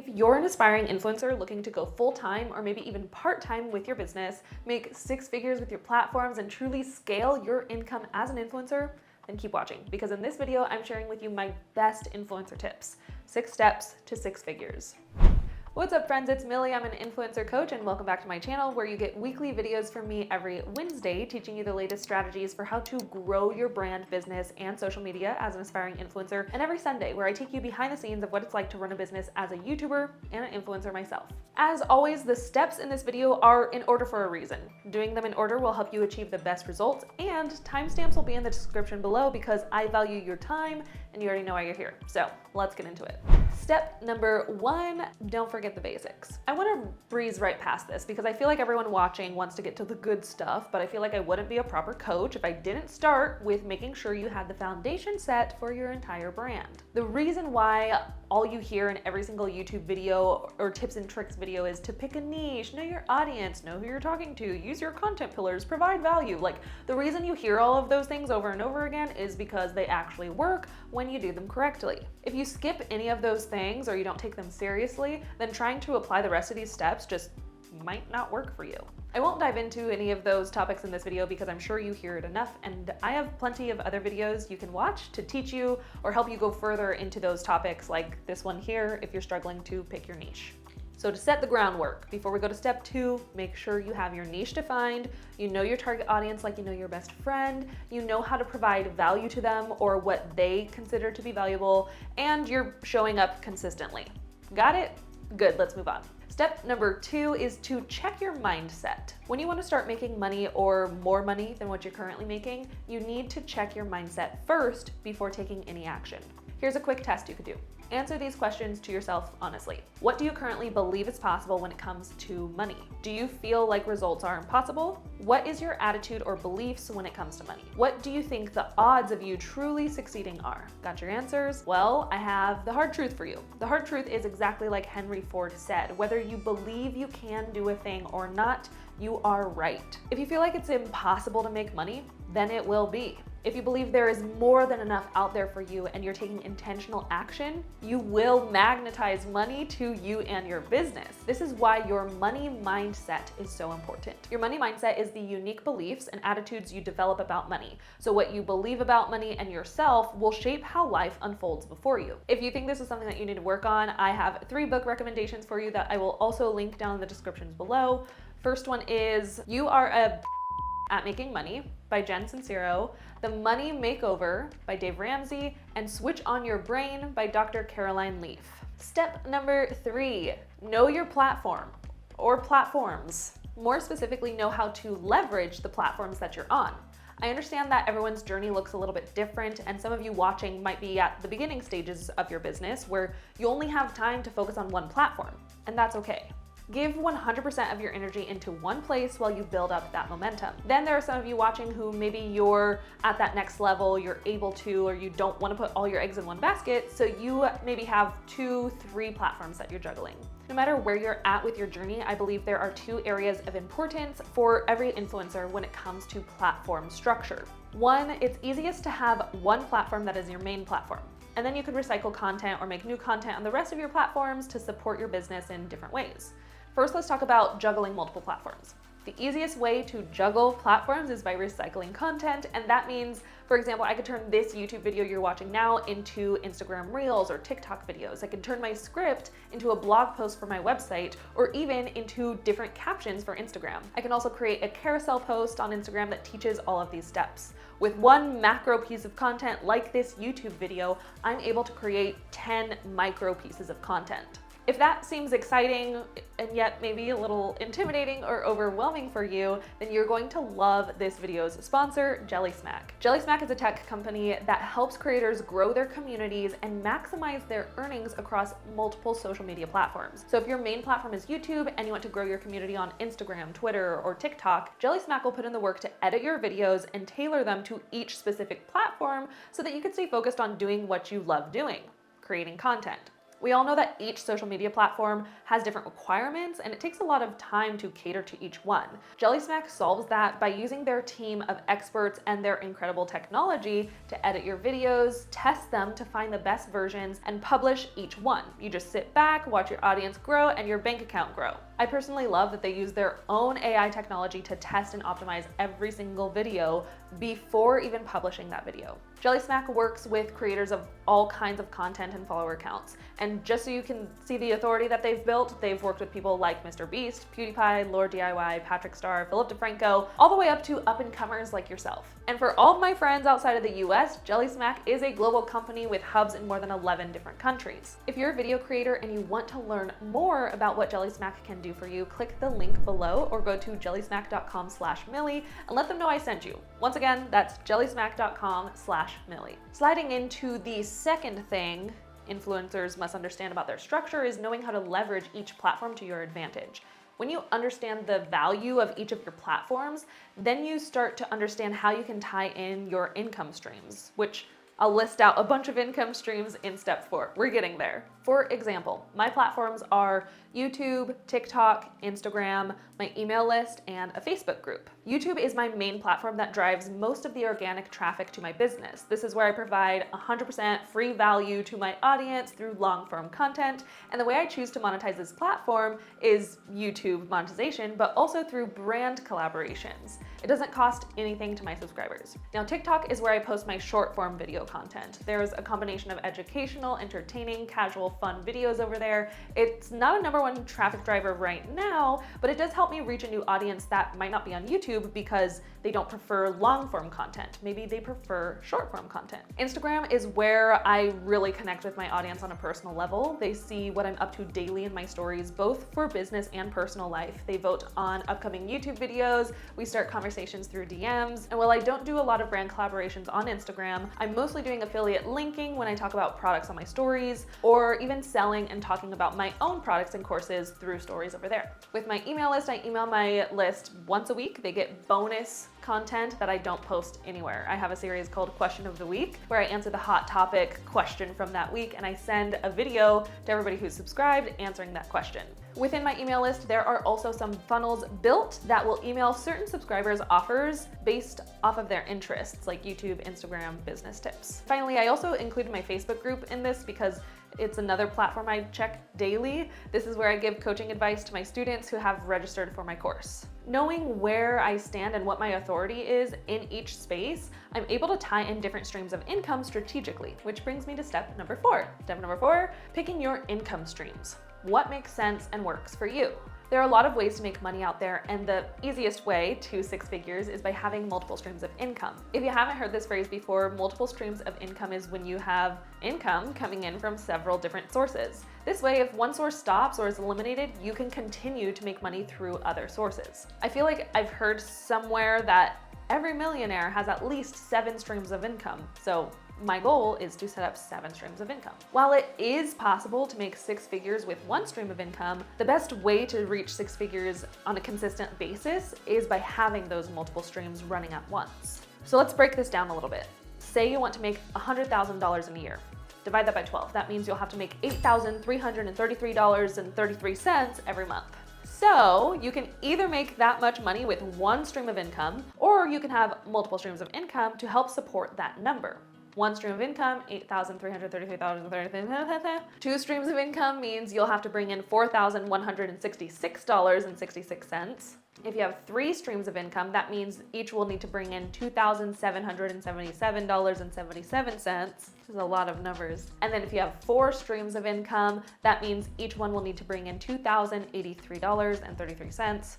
If you're an aspiring influencer looking to go full-time or maybe even part-time with your business, make six figures with your platforms, and truly scale your income as an influencer, then keep watching, because in this video, I'm sharing with you my best influencer tips, 6 steps to 6 figures. What's up, friends? It's Millie. I'm an influencer coach, and welcome back to my channel where you get weekly videos from me every Wednesday teaching you the latest strategies for how to grow your brand, business, and social media as an aspiring influencer, and every Sunday where I take you behind the scenes of what it's like to run a business as a YouTuber and an influencer myself. As always, the steps in this video are in order for a reason. Doing them in order will help you achieve the best results, and timestamps will be in the description below because I value your time and you already know why you're here. So let's get into it. Step number 1, don't forget the basics. I want to breeze right past this because I feel like everyone watching wants to get to the good stuff, but I feel like I wouldn't be a proper coach if I didn't start with making sure you had the foundation set for your entire brand. The reason why all you hear in every single YouTube video or tips and tricks video is to pick a niche, know your audience, know who you're talking to, use your content pillars, provide value. Like, the reason you hear all of those things over and over again is because they actually work when you do them correctly. If you skip any of those things or you don't take them seriously, then trying to apply the rest of these steps just might not work for you. I won't dive into any of those topics in this video because I'm sure you hear it enough, and I have plenty of other videos you can watch to teach you or help you go further into those topics, like this one here if you're struggling to pick your niche. So to set the groundwork, before we go to step 2, make sure you have your niche defined, you know your target audience like you know your best friend, you know how to provide value to them or what they consider to be valuable, and you're showing up consistently. Got it? Good, let's move on. Step number 2 is to check your mindset. When you want to start making money or more money than what you're currently making, you need to check your mindset first before taking any action. Here's a quick test you could do. Answer these questions to yourself honestly. What do you currently believe is possible when it comes to money? Do you feel like results are impossible? What is your attitude or beliefs when it comes to money? What do you think the odds of you truly succeeding are? Got your answers? Well, I have the hard truth for you. The hard truth is exactly like Henry Ford said. Whether you believe you can do a thing or not, you are right. If you feel like it's impossible to make money, then it will be. If you believe there is more than enough out there for you and you're taking intentional action, you will magnetize money to you and your business. This is why your money mindset is so important. Your money mindset is the unique beliefs and attitudes you develop about money. So what you believe about money and yourself will shape how life unfolds before you. If you think this is something that you need to work on, I have 3 book recommendations for you that I will also link down in the descriptions below. First one is You Are a at Making Money by Jen Sincero, The Money Makeover by Dave Ramsey, and Switch on Your Brain by Dr. Caroline Leaf. Step number 3, know your platform or platforms. More specifically, know how to leverage the platforms that you're on. I understand that everyone's journey looks a little bit different, and some of you watching might be at the beginning stages of your business where you only have time to focus on one platform, and that's okay. Give 100% of your energy into one place while you build up that momentum. Then there are some of you watching who maybe you're at that next level, you're able to, or you don't want to put all your eggs in one basket, so you maybe have 2, 3 platforms that you're juggling. No matter where you're at with your journey, I believe there are 2 areas of importance for every influencer when it comes to platform structure. 1, it's easiest to have one platform that is your main platform. And then you could recycle content or make new content on the rest of your platforms to support your business in different ways. First, let's talk about juggling multiple platforms. The easiest way to juggle platforms is by recycling content, and that means, for example, I could turn this YouTube video you're watching now into Instagram Reels or TikTok videos. I could turn my script into a blog post for my website, or even into different captions for Instagram. I can also create a carousel post on Instagram that teaches all of these steps. With one macro piece of content like this YouTube video, I'm able to create 10 micro pieces of content. If that seems exciting and yet maybe a little intimidating or overwhelming for you, then you're going to love this video's sponsor, Jellysmack. Jellysmack is a tech company that helps creators grow their communities and maximize their earnings across multiple social media platforms. So if your main platform is YouTube and you want to grow your community on Instagram, Twitter, or TikTok, Jellysmack will put in the work to edit your videos and tailor them to each specific platform so that you can stay focused on doing what you love doing, creating content. We all know that each social media platform has different requirements and it takes a lot of time to cater to each one. Jellysmack solves that by using their team of experts and their incredible technology to edit your videos, test them to find the best versions, and publish each one. You just sit back, watch your audience grow, and your bank account grow. I personally love that they use their own AI technology to test and optimize every single video before even publishing that video. Jellysmack works with creators of all kinds of content and follower counts. And just so you can see the authority that they've built, they've worked with people like Mr. Beast, PewDiePie, Lord DIY, Patrick Star, Philip DeFranco, all the way up to up-and-comers like yourself. And for all of my friends outside of the US, Jellysmack is a global company with hubs in more than 11 different countries. If you're a video creator and you want to learn more about what Jellysmack can do for you, click the link below or go to jellysmack.com/Millie and let them know I sent you. Once again, that's jellysmack.com/Millie. Sliding into the second thing influencers must understand about their structure is knowing how to leverage each platform to your advantage. When you understand the value of each of your platforms, then you start to understand how you can tie in your income streams, which I'll list out a bunch of income streams in step 4. We're getting there. For example, my platforms are YouTube, TikTok, Instagram, my email list, and a Facebook group. YouTube is my main platform that drives most of the organic traffic to my business. This is where I provide 100% free value to my audience through long-form content. And the way I choose to monetize this platform is YouTube monetization, but also through brand collaborations. It doesn't cost anything to my subscribers. Now, TikTok is where I post my short-form video content. There's a combination of educational, entertaining, casual, fun videos over there. It's not a #1 traffic driver right now, but it does help me reach a new audience that might not be on YouTube because they don't prefer long form content. Maybe they prefer short form content. Instagram is where I really connect with my audience on a personal level. They see what I'm up to daily in my stories, both for business and personal life. They vote on upcoming YouTube videos. We start conversations through DMs. And while I don't do a lot of brand collaborations on Instagram, I'm mostly doing affiliate linking when I talk about products on my stories, or even selling and talking about my own products and courses through stories over there. With my email list, I email my list once a week. They get bonus content that I don't post anywhere. I have a series called Question of the Week where I answer the hot topic question from that week, and I send a video to everybody who's subscribed answering that question. Within my email list, there are also some funnels built that will email certain subscribers offers based off of their interests, like YouTube, Instagram, business tips. Finally, I also included my Facebook group in this because it's another platform I check daily. This is where I give coaching advice to my students who have registered for my course. Knowing where I stand and what my authority is in each space, I'm able to tie in different streams of income strategically, which brings me to step number 4. Step number 4, picking your income streams. What makes sense and works for you? There are a lot of ways to make money out there, and the easiest way to 6 figures is by having multiple streams of income. If you haven't heard this phrase before, multiple streams of income is when you have income coming in from several different sources. This way, if one source stops or is eliminated, you can continue to make money through other sources. I feel like I've heard somewhere that every millionaire has at least 7 streams of income. So my goal is to set up 7 streams of income. While it is possible to make 6 figures with 1 stream of income, the best way to reach 6 figures on a consistent basis is by having those multiple streams running at once. So let's break this down a little bit. Say you want to make $100,000 in a year. Divide that by 12. That means you'll have to make $8,333.33 every month. So you can either make that much money with 1 stream of income, or you can have multiple streams of income to help support that number. 1 stream of income, $8,333.33. 2 streams of income means you'll have to bring in $4,166.66. If you have 3 streams of income, that means each will need to bring in $2,777.77. This is a lot of numbers. And then if you have 4 streams of income, that means each one will need to bring in $2,083.33.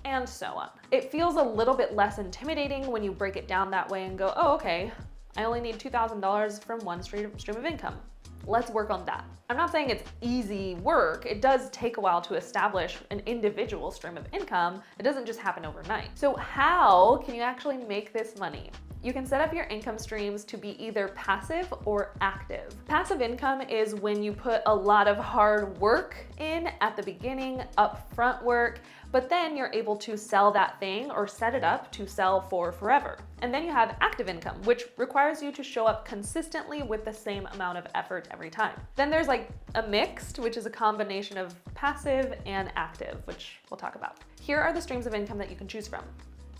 and so on. It feels a little bit less intimidating when you break it down that way and go, oh, okay, I only need $2,000 from 1 stream of income. Let's work on that. I'm not saying it's easy work. It does take a while to establish an individual stream of income. It doesn't just happen overnight. So how can you actually make this money? You can set up your income streams to be either passive or active. Passive income is when you put a lot of hard work in at the beginning, upfront work, but then you're able to sell that thing or set it up to sell for forever. And then you have active income, which requires you to show up consistently with the same amount of effort every time. Then there's like a mixed, which is a combination of passive and active, which we'll talk about. Here are the streams of income that you can choose from: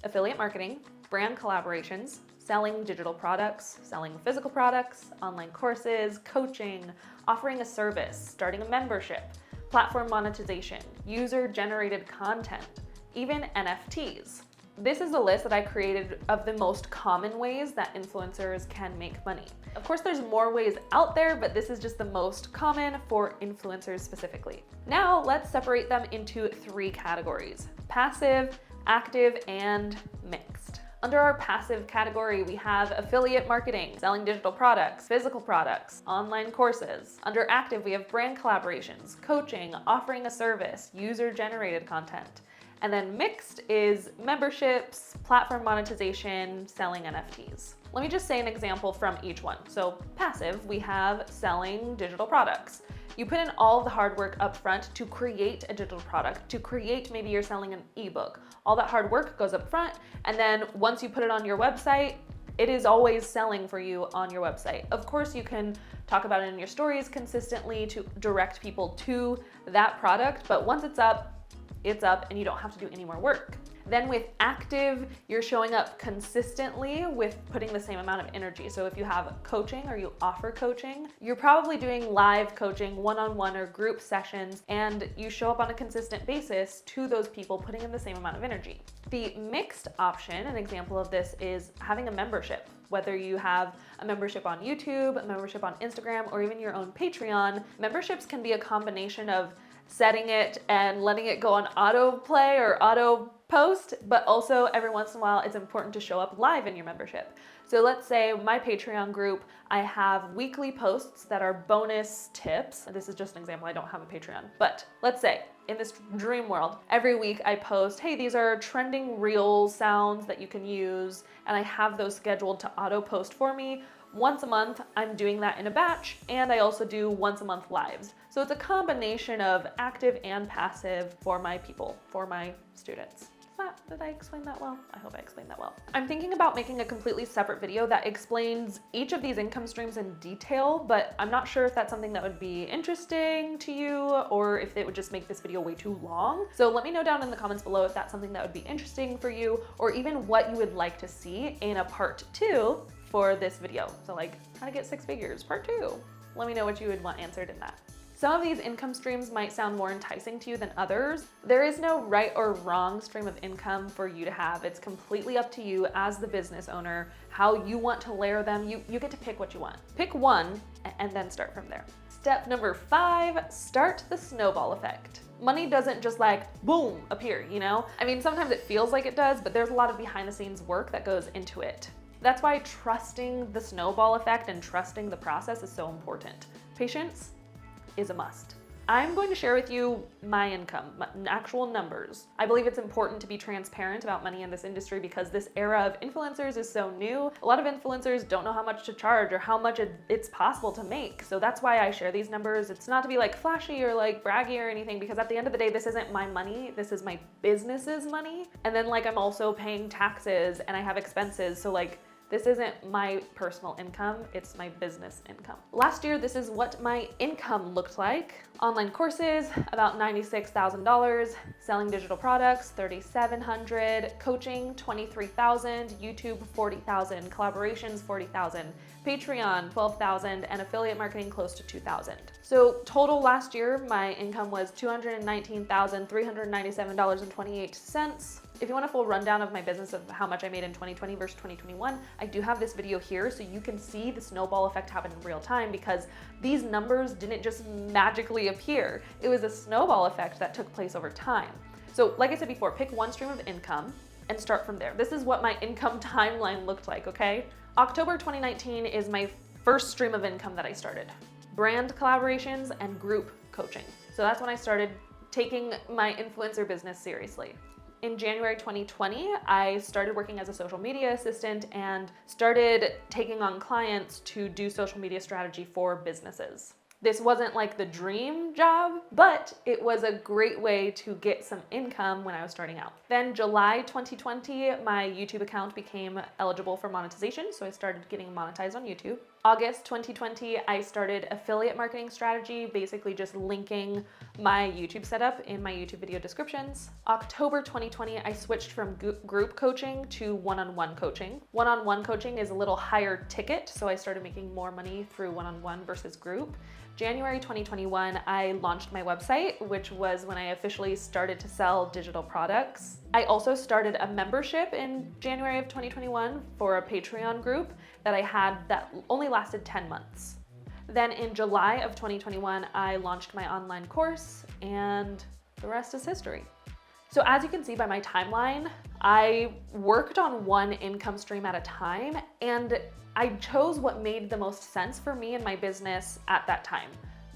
affiliate marketing, brand collaborations, selling digital products, selling physical products, online courses, coaching, offering a service, starting a membership, platform monetization, user-generated content, even NFTs. This is a list that I created of the most common ways that influencers can make money. Of course, there's more ways out there, but this is just the most common for influencers specifically. Now, let's separate them into 3 categories: passive, active, and mixed. Under our passive category, we have affiliate marketing, selling digital products, physical products, online courses. Under active, we have brand collaborations, coaching, offering a service, user-generated content. And then mixed is memberships, platform monetization, selling NFTs. Let me just say an example from each one. So passive, we have selling digital products. You put in all the hard work up front to create a digital product, to create, maybe you're selling an ebook. All that hard work goes up front, and then once you put it on your website, it is always selling for you on your website. Of course, you can talk about it in your stories consistently to direct people to that product, but once it's up, and you don't have to do any more work. Then with active, you're showing up consistently with putting the same amount of energy. So if you have coaching or you offer coaching, you're probably doing live coaching, one-on-one or group sessions, and you show up on a consistent basis to those people, putting in the same amount of energy. The mixed option, an example of this, is having a membership. Whether you have a membership on YouTube, a membership on Instagram, or even your own Patreon, memberships can be a combination of setting it and letting it go on autoplay or auto post, but also every once in a while it's important to show up live in your membership. So let's say my Patreon group, I have weekly posts that are bonus tips. This is just an example, I don't have a Patreon, but let's say in this dream world, every week I post, hey, these are trending reel sounds that you can use, and I have those scheduled to auto post for me. Once a month, I'm doing that in a batch, and I also do once a month lives. So it's a combination of active and passive for my people, for my students. Did I explain that well? I hope I explained that well. I'm thinking about making a completely separate video that explains each of these income streams in detail, but I'm not sure if that's something that would be interesting to you or if it would just make this video way too long. So let me know down in the comments below if that's something that would be interesting for you, or even what you would like to see in a part 2 for this video. So like how to get 6 figures, part 2. Let me know what you would want answered in that. Some of these income streams might sound more enticing to you than others. There is no right or wrong stream of income for you to have. It's completely up to you as the business owner, how you want to layer them. You get to pick what you want. Pick one and then start from there. Step number 5, start the snowball effect. Money doesn't just like, boom, appear, you know? I mean, sometimes it feels like it does, but there's a lot of behind the scenes work that goes into it. That's why trusting the snowball effect and trusting the process is so important. Patience is a must. I'm going to share with you my income, my actual numbers. I believe it's important to be transparent about money in this industry because this era of influencers is so new. A lot of influencers don't know how much to charge or how much it's possible to make. So that's why I share these numbers. It's not to be like flashy or like braggy or anything, because at the end of the day, this isn't my money. This is my business's money. And then like I'm also paying taxes and I have expenses. So like, this isn't my personal income, it's my business income. Last year, this is what my income looked like. Online courses, about $96,000. Selling digital products, $3,700. Coaching, $23,000. YouTube, $40,000. Collaborations, $40,000. Patreon, $12,000. And affiliate marketing, close to $2,000. So total last year, my income was $219,397.28. If you want a full rundown of my business of how much I made in 2020 versus 2021, I do have this video here so you can see the snowball effect happen in real time, because these numbers didn't just magically appear. It was a snowball effect that took place over time. So like I said before, pick one stream of income and start from there. This is what my income timeline looked like, okay? October 2019 is my first stream of income that I started. Brand collaborations and group coaching. So that's when I started taking my influencer business seriously. In January 2020, I started working as a social media assistant and started taking on clients to do social media strategy for businesses. This wasn't like the dream job, but it was a great way to get some income when I was starting out. Then July 2020, my YouTube account became eligible for monetization, so I started getting monetized on YouTube. August 2020, I started affiliate marketing strategy, basically just linking my YouTube setup in my YouTube video descriptions. October 2020, I switched from group coaching to one-on-one coaching. One-on-one coaching is a little higher ticket, so I started making more money through one-on-one versus group. January 2021, I launched my website, which was when I officially started to sell digital products. I also started a membership in January of 2021 for a Patreon group that I had that only lasted 10 months. Then in July of 2021, I launched my online course, and the rest is history. So as you can see by my timeline, I worked on one income stream at a time, and I chose what made the most sense for me and my business at that time.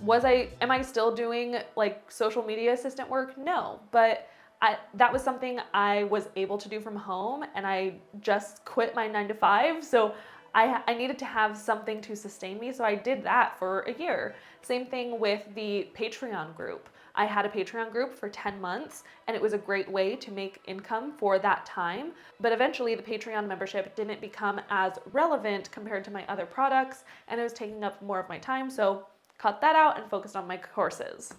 Am I still doing like social media assistant work? No, but that was something I was able to do from home, and I just quit my 9-to-5. So I needed to have something to sustain me. So I did that for a year. Same thing with the Patreon group. I had a Patreon group for 10 months, and it was a great way to make income for that time. But eventually the Patreon membership didn't become as relevant compared to my other products, and it was taking up more of my time. So cut that out and focused on my courses.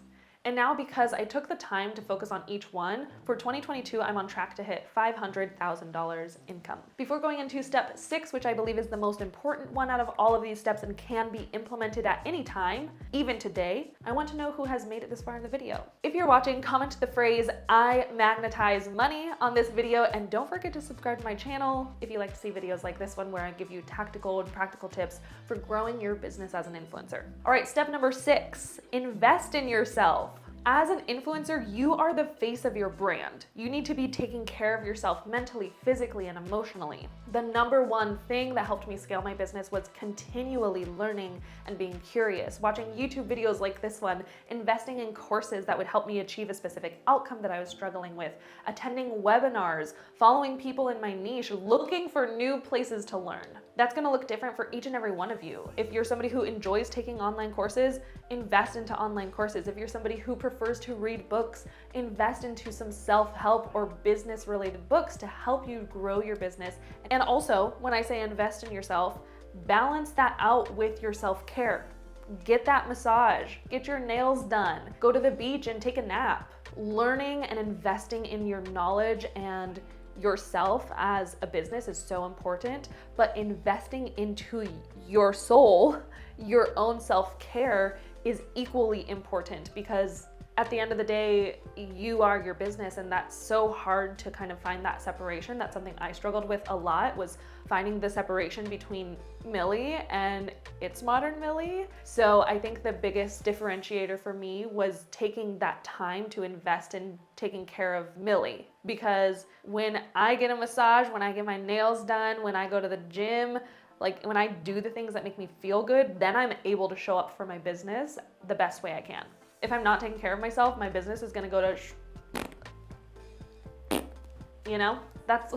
And now, because I took the time to focus on each one, for 2022, I'm on track to hit $500,000 income. Before going into step 6, which I believe is the most important one out of all of these steps and can be implemented at any time, even today, I want to know who has made it this far in the video. If you're watching, comment the phrase, "I magnetize money" on this video, and don't forget to subscribe to my channel if you like to see videos like this one where I give you tactical and practical tips for growing your business as an influencer. All right, step number 6, invest in yourself. As an influencer, you are the face of your brand. You need to be taking care of yourself mentally, physically, and emotionally. The number one thing that helped me scale my business was continually learning and being curious, watching YouTube videos like this one, investing in courses that would help me achieve a specific outcome that I was struggling with, attending webinars, following people in my niche, looking for new places to learn. That's gonna look different for each and every one of you. If you're somebody who enjoys taking online courses, invest into online courses. If you're somebody who prefers to read books, invest into some self-help or business-related books to help you grow your business. And also, when I say invest in yourself, balance that out with your self-care. Get that massage, get your nails done, go to the beach and take a nap. Learning and investing in your knowledge and yourself as a business is so important, but investing into your soul, your own self-care, is equally important, because at the end of the day, you are your business, and that's so hard to kind of find that separation. That's something I struggled with a lot, was finding the separation between Millie and It's Modern Millie. So I think the biggest differentiator for me was taking that time to invest in taking care of Millie, because when I get a massage, when I get my nails done, when I go to the gym, like when I do the things that make me feel good, then I'm able to show up for my business the best way I can. If I'm not taking care of myself, my business is gonna go to you know, that's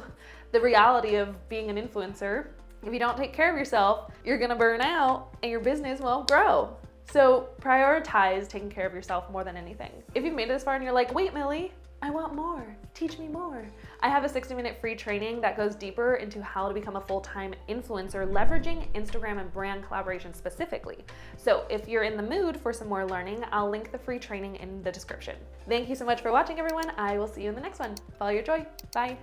the reality of being an influencer. If you don't take care of yourself, you're gonna burn out and your business won't grow. So prioritize taking care of yourself more than anything. If you've made it this far and you're like, wait, Millie, I want more, teach me more. I have a 60-minute free training that goes deeper into how to become a full-time influencer, leveraging Instagram and brand collaboration specifically. So if you're in the mood for some more learning, I'll link the free training in the description. Thank you so much for watching, everyone. I will see you in the next one. Follow your joy. Bye.